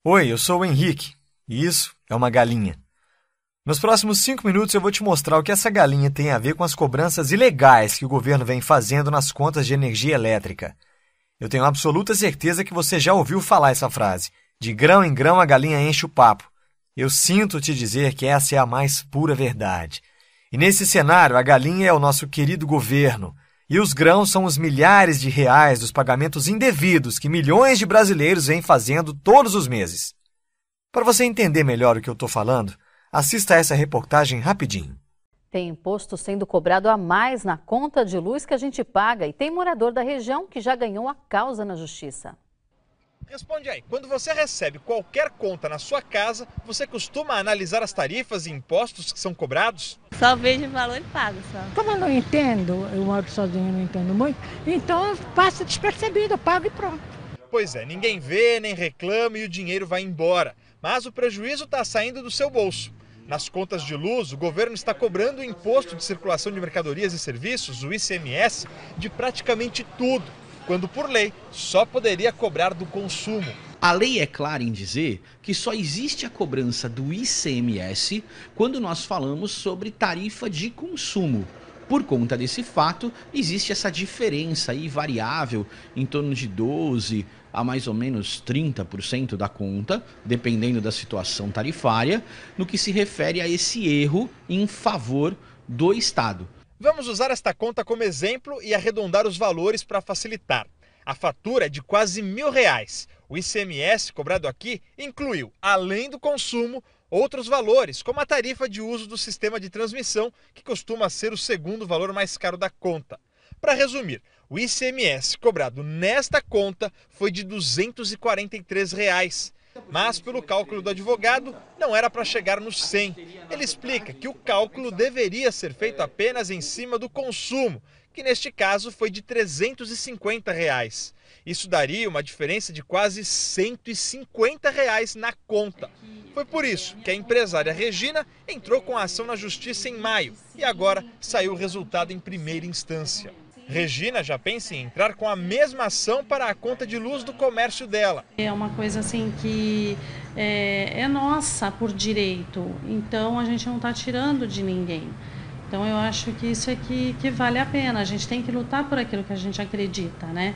Oi, eu sou o Henrique, e isso é uma galinha. Nos próximos 5 minutos eu vou te mostrar o que essa galinha tem a ver com as cobranças ilegais que o governo vem fazendo nas contas de energia elétrica. Eu tenho absoluta certeza que você já ouviu falar essa frase. De grão em grão a galinha enche o papo. Eu sinto te dizer que essa é a mais pura verdade. E nesse cenário, a galinha é o nosso querido governo. E os grãos são os milhares de reais dos pagamentos indevidos que milhões de brasileiros vêm fazendo todos os meses. Para você entender melhor o que eu estou falando, assista a essa reportagem rapidinho. Tem imposto sendo cobrado a mais na conta de luz que a gente paga e tem morador da região que já ganhou a causa na justiça. Responde aí, quando você recebe qualquer conta na sua casa, você costuma analisar as tarifas e impostos que são cobrados? Só vejo o valor e pago só. Como eu não entendo, eu moro sozinho, não entendo muito, então passa despercebido, eu pago e pronto. Pois é, ninguém vê, nem reclama e o dinheiro vai embora. Mas o prejuízo está saindo do seu bolso. Nas contas de luz, o governo está cobrando o Imposto de Circulação de Mercadorias e Serviços, o ICMS, de praticamente tudo, quando por lei só poderia cobrar do consumo. A lei é clara em dizer que só existe a cobrança do ICMS quando nós falamos sobre tarifa de consumo. Por conta desse fato, existe essa diferença aí variável em torno de 12% a mais ou menos 30% da conta, dependendo da situação tarifária, no que se refere a esse erro em favor do Estado. Vamos usar esta conta como exemplo e arredondar os valores para facilitar. A fatura é de quase R$1.000. O ICMS cobrado aqui incluiu, além do consumo, outros valores, como a tarifa de uso do sistema de transmissão, que costuma ser o segundo valor mais caro da conta. Para resumir, o ICMS cobrado nesta conta foi de R$243. Mas, pelo cálculo do advogado, não era para chegar nos 100. Ele explica que o cálculo deveria ser feito apenas em cima do consumo, que neste caso foi de R$350. Isso daria uma diferença de quase R$150 na conta. Foi por isso que a empresária Regina entrou com a ação na justiça em maio e agora saiu o resultado em primeira instância. Regina já pensa em entrar com a mesma ação para a conta de luz do comércio dela. É uma coisa assim que é nossa por direito, então a gente não está tirando de ninguém. Então eu acho que isso é que vale a pena, a gente tem que lutar por aquilo que a gente acredita, né?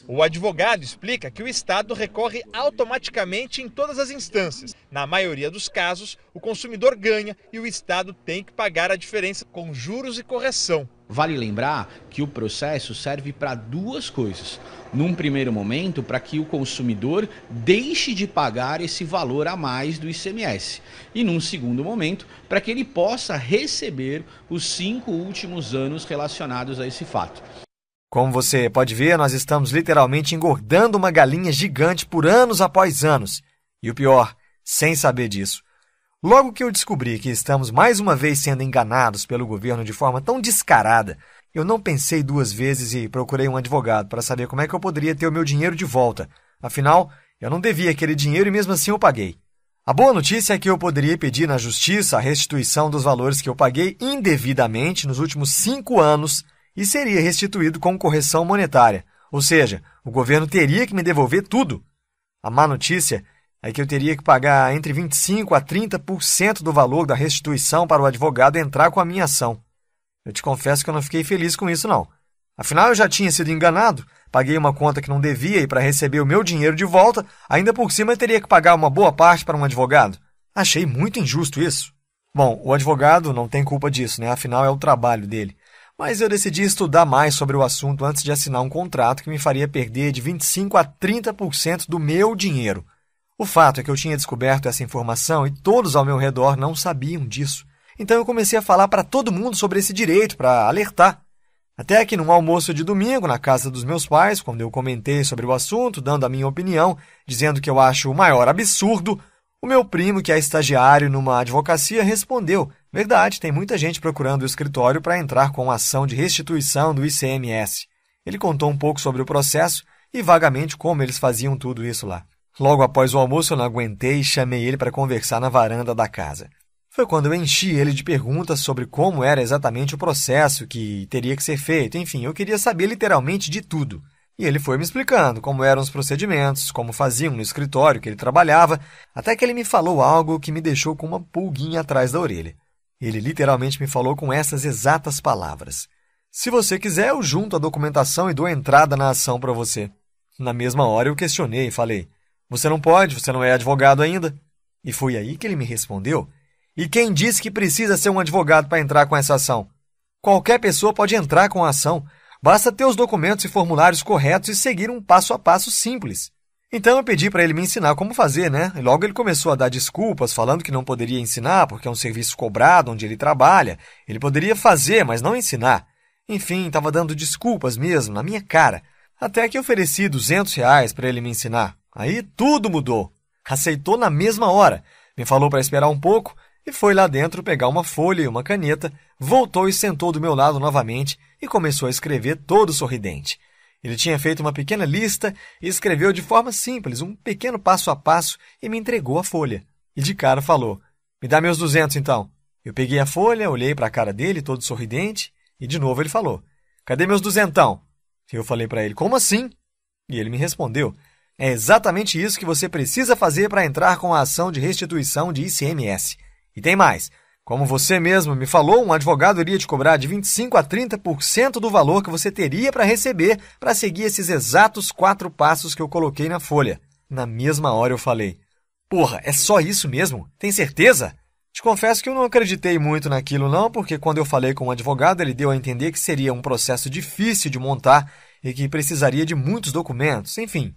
O advogado explica que o Estado recorre automaticamente em todas as instâncias. Na maioria dos casos, o consumidor ganha e o Estado tem que pagar a diferença com juros e correção. Vale lembrar que o processo serve para duas coisas. Num primeiro momento, para que o consumidor deixe de pagar esse valor a mais do ICMS. E num segundo momento, para que ele possa receber os 5 últimos anos relacionados a esse fato. Como você pode ver, nós estamos literalmente engordando uma galinha gigante por anos após anos. E o pior, sem saber disso. Logo que eu descobri que estamos mais uma vez sendo enganados pelo governo de forma tão descarada, eu não pensei 2 vezes e procurei um advogado para saber como é que eu poderia ter o meu dinheiro de volta. Afinal, eu não devia aquele dinheiro e mesmo assim eu paguei. A boa notícia é que eu poderia pedir na justiça a restituição dos valores que eu paguei indevidamente nos últimos 5 anos e seria restituído com correção monetária. Ou seja, o governo teria que me devolver tudo. A má notícia é que eu teria que pagar entre 25% a 30% do valor da restituição para o advogado entrar com a minha ação. Eu te confesso que eu não fiquei feliz com isso, não. Afinal, eu já tinha sido enganado, paguei uma conta que não devia e para receber o meu dinheiro de volta, ainda por cima eu teria que pagar uma boa parte para um advogado. Achei muito injusto isso. Bom, o advogado não tem culpa disso, né? Afinal, é o trabalho dele. Mas eu decidi estudar mais sobre o assunto antes de assinar um contrato que me faria perder de 25% a 30% do meu dinheiro. O fato é que eu tinha descoberto essa informação e todos ao meu redor não sabiam disso. Então eu comecei a falar para todo mundo sobre esse direito, para alertar. Até que num almoço de domingo, na casa dos meus pais, quando eu comentei sobre o assunto, dando a minha opinião, dizendo que eu acho o maior absurdo, o meu primo, que é estagiário numa advocacia, respondeu: verdade, tem muita gente procurando o escritório para entrar com a ação de restituição do ICMS. Ele contou um pouco sobre o processo e vagamente como eles faziam tudo isso lá. Logo após o almoço eu não aguentei e chamei ele para conversar na varanda da casa. Foi quando eu enchi ele de perguntas sobre como era exatamente o processo que teria que ser feito. Enfim, eu queria saber literalmente de tudo. E ele foi me explicando como eram os procedimentos, como faziam no escritório que ele trabalhava, até que ele me falou algo que me deixou com uma pulguinha atrás da orelha. Ele literalmente me falou com essas exatas palavras: se você quiser, eu junto a documentação e dou entrada na ação para você. Na mesma hora eu questionei e falei: você não pode, você não é advogado ainda. E foi aí que ele me respondeu: e quem disse que precisa ser um advogado para entrar com essa ação? Qualquer pessoa pode entrar com a ação. Basta ter os documentos e formulários corretos e seguir um passo a passo simples. Então eu pedi para ele me ensinar como fazer, né? E logo ele começou a dar desculpas, falando que não poderia ensinar porque é um serviço cobrado onde ele trabalha. Ele poderia fazer, mas não ensinar. Enfim, estava dando desculpas mesmo, na minha cara. Até que ofereci R$200 para ele me ensinar. Aí tudo mudou. Aceitou na mesma hora. Me falou para esperar um pouco e foi lá dentro pegar uma folha e uma caneta, voltou e sentou do meu lado novamente e começou a escrever todo sorridente. Ele tinha feito uma pequena lista e escreveu de forma simples, um pequeno passo a passo e me entregou a folha. E de cara falou: me dá meus 200 então. Eu peguei a folha, olhei para a cara dele, todo sorridente, e de novo ele falou: cadê meus 200? Eu falei para ele: como assim? E ele me respondeu: é exatamente isso que você precisa fazer para entrar com a ação de restituição de ICMS. E tem mais. Como você mesmo me falou, um advogado iria te cobrar de 25% a 30% do valor que você teria para receber para seguir esses exatos 4 passos que eu coloquei na folha. Na mesma hora eu falei: porra, é só isso mesmo? Tem certeza? Te confesso que eu não acreditei muito naquilo não, porque quando eu falei com o advogado, ele deu a entender que seria um processo difícil de montar e que precisaria de muitos documentos, enfim.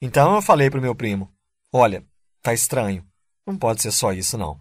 Então eu falei para o meu primo: olha, tá estranho, não pode ser só isso não.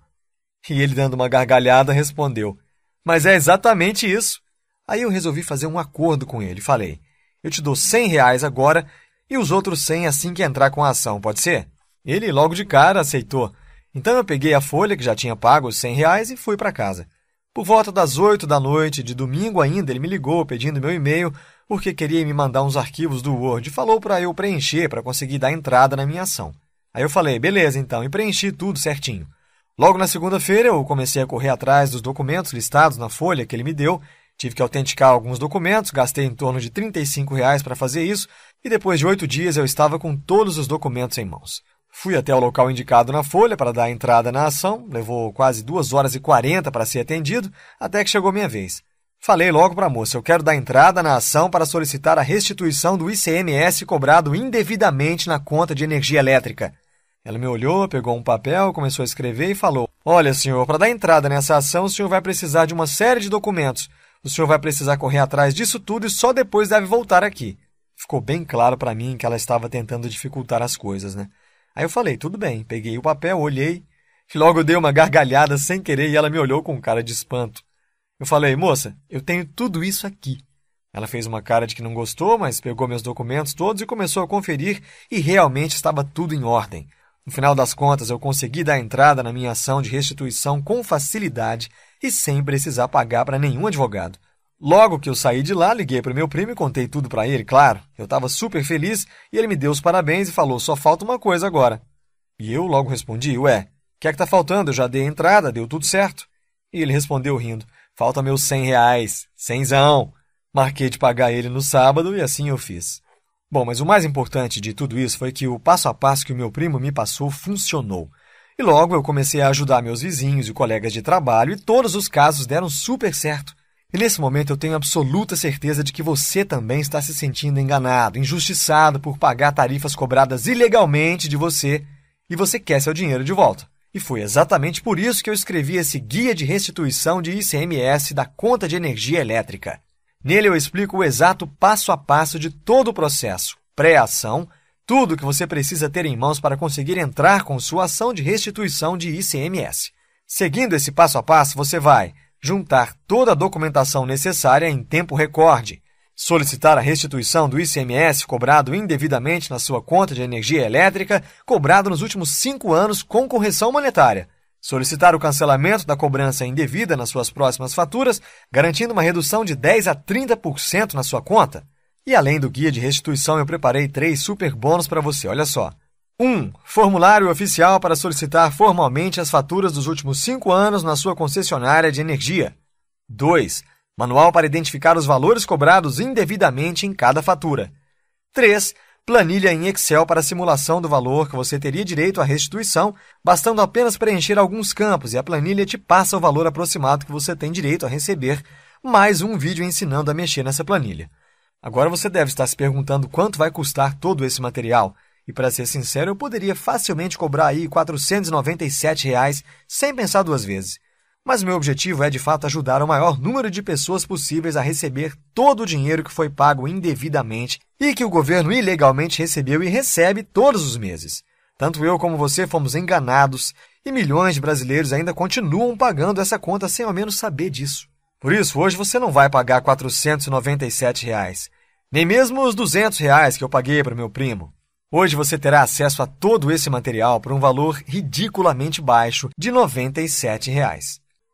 E ele, dando uma gargalhada, respondeu: mas é exatamente isso. Aí eu resolvi fazer um acordo com ele. Falei: eu te dou R$100 agora e os outros 100 assim que entrar com a ação, pode ser? Ele logo de cara aceitou. Então eu peguei a folha, que já tinha pago os R$100, e fui para casa. Por volta das 8 da noite, de domingo ainda, ele me ligou pedindo meu e-mail porque queria me mandar uns arquivos do Word e falou para eu preencher para conseguir dar entrada na minha ação. Aí eu falei: beleza então, e preenchi tudo certinho. Logo na segunda-feira, eu comecei a correr atrás dos documentos listados na folha que ele me deu. Tive que autenticar alguns documentos, gastei em torno de R$35 para fazer isso, e depois de 8 dias eu estava com todos os documentos em mãos. Fui até o local indicado na folha para dar entrada na ação, levou quase 2h40 para ser atendido, até que chegou minha vez. Falei logo para a moça: eu quero dar entrada na ação para solicitar a restituição do ICMS cobrado indevidamente na conta de energia elétrica. Ela me olhou, pegou um papel, começou a escrever e falou: olha, senhor, para dar entrada nessa ação, o senhor vai precisar de uma série de documentos. O senhor vai precisar correr atrás disso tudo e só depois deve voltar aqui. Ficou bem claro para mim que ela estava tentando dificultar as coisas, né? Aí eu falei: tudo bem. Peguei o papel, olhei, e logo dei uma gargalhada sem querer e ela me olhou com cara de espanto. Eu falei: moça, eu tenho tudo isso aqui. Ela fez uma cara de que não gostou, mas pegou meus documentos todos e começou a conferir e realmente estava tudo em ordem. No final das contas, eu consegui dar entrada na minha ação de restituição com facilidade e sem precisar pagar para nenhum advogado. Logo que eu saí de lá, liguei para o meu primo e contei tudo para ele, claro. Eu estava super feliz e ele me deu os parabéns e falou: só falta uma coisa agora. E eu logo respondi: ué, o que é que está faltando? Eu já dei a entrada, deu tudo certo. E ele respondeu rindo: falta meus R$100, 100zão. Marquei de pagar ele no sábado e assim eu fiz. Bom, mas o mais importante de tudo isso foi que o passo a passo que o meu primo me passou funcionou. E logo eu comecei a ajudar meus vizinhos e colegas de trabalho e todos os casos deram super certo. E nesse momento eu tenho absoluta certeza de que você também está se sentindo enganado, injustiçado por pagar tarifas cobradas ilegalmente de você e você quer seu dinheiro de volta. E foi exatamente por isso que eu escrevi esse Guia de Restituição de ICMS da Conta de Energia Elétrica. Nele eu explico o exato passo a passo de todo o processo, pré-ação, tudo que você precisa ter em mãos para conseguir entrar com sua ação de restituição de ICMS. Seguindo esse passo a passo, você vai juntar toda a documentação necessária em tempo recorde, solicitar a restituição do ICMS cobrado indevidamente na sua conta de energia elétrica, cobrado nos últimos 5 anos com correção monetária, solicitar o cancelamento da cobrança indevida nas suas próximas faturas, garantindo uma redução de 10% a 30% na sua conta. E além do guia de restituição, eu preparei 3 super bônus para você, olha só. 1. Formulário oficial para solicitar formalmente as faturas dos últimos 5 anos na sua concessionária de energia. 2. Manual para identificar os valores cobrados indevidamente em cada fatura. 3. Planilha em Excel para simulação do valor que você teria direito à restituição, bastando apenas preencher alguns campos e a planilha te passa o valor aproximado que você tem direito a receber, mais um vídeo ensinando a mexer nessa planilha. Agora você deve estar se perguntando quanto vai custar todo esse material. E para ser sincero, eu poderia facilmente cobrar aí R$ 497 sem pensar duas vezes. Mas meu objetivo é, de fato, ajudar o maior número de pessoas possíveis a receber todo o dinheiro que foi pago indevidamente e que o governo ilegalmente recebeu e recebe todos os meses. Tanto eu como você fomos enganados e milhões de brasileiros ainda continuam pagando essa conta sem ao menos saber disso. Por isso, hoje você não vai pagar R$ 497, nem mesmo os R$ 200 que eu paguei para meu primo. Hoje você terá acesso a todo esse material por um valor ridiculamente baixo de R$ 97.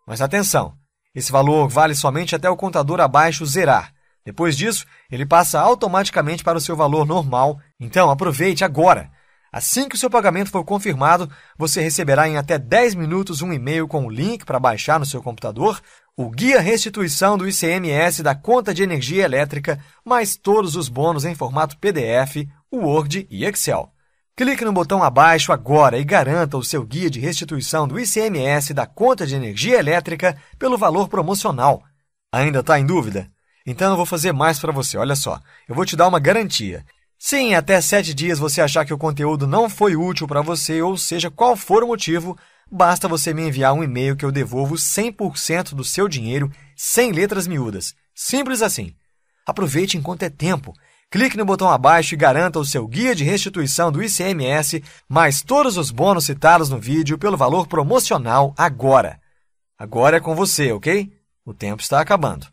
Mas atenção, esse valor vale somente até o contador abaixo zerar. Depois disso, ele passa automaticamente para o seu valor normal. Então, aproveite agora! Assim que o seu pagamento for confirmado, você receberá em até 10 minutos um e-mail com o link para baixar no seu computador o Guia Restituição do ICMS da Conta de Energia Elétrica, mais todos os bônus em formato PDF, Word e Excel. Clique no botão abaixo agora e garanta o seu guia de restituição do ICMS da Conta de Energia Elétrica pelo valor promocional. Ainda está em dúvida? Então eu vou fazer mais para você, olha só. Eu vou te dar uma garantia. Se em até 7 dias você achar que o conteúdo não foi útil para você, ou seja, qual for o motivo, basta você me enviar um e-mail que eu devolvo 100% do seu dinheiro sem letras miúdas. Simples assim. Aproveite enquanto é tempo. Clique no botão abaixo e garanta o seu guia de restituição do ICMS, mais todos os bônus citados no vídeo pelo valor promocional agora. Agora é com você, ok? O tempo está acabando.